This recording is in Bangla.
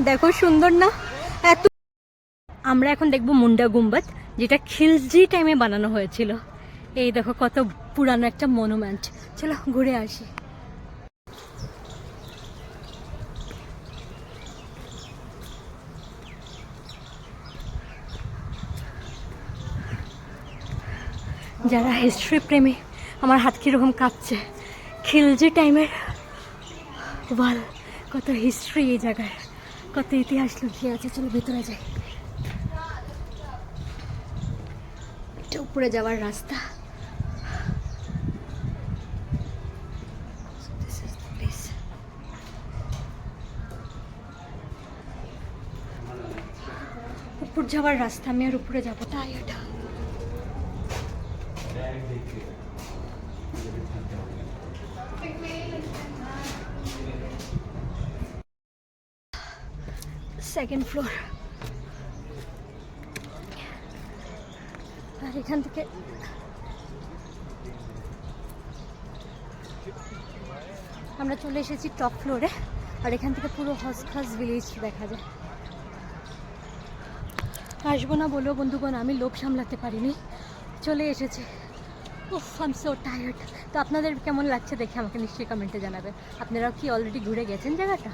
দেখো সুন্দর না এত। আমরা এখন দেখবো মুন্ডা গুম্বাদ, যেটা খিলজি টাইমে বানানো হয়েছিল। এই দেখো কত পুরানো একটা মনুমেন্ট। চলো ঘুরে আসি। যারা হিস্ট্রি প্রেমী, আমার হাত কীরকম কাঁপছে। খিলজি টাইমের ওয়াল, কত হিস্ট্রি এই জায়গায়, কত ইতিহাস লুকিয়ে আছে। চলো ভিতরে যাই। এটা উপরে যাওয়ার রাস্তা। উপর যাওয়ার রাস্তা, আমি আর উপরে যাবো তাই এটা। Second floor. আর এখান থেকে আমরা চলে এসেছি টপ ফ্লোরে। আর এখান থেকে পুরো হসখাস ভিলেজ দেখা যায়। আসবো না বলেও বন্ধুগণ আমি লোভ সামলাতে পারিনি, চলে এসেছে। উফ, আই এম সো টায়ার্ড। তো আপনাদের কেমন লাগছে দেখে আমাকে নিশ্চয়ই কমেন্টে জানাবেন। আপনারাও কি অলরেডি ঘুরে গেছেন জায়গাটা?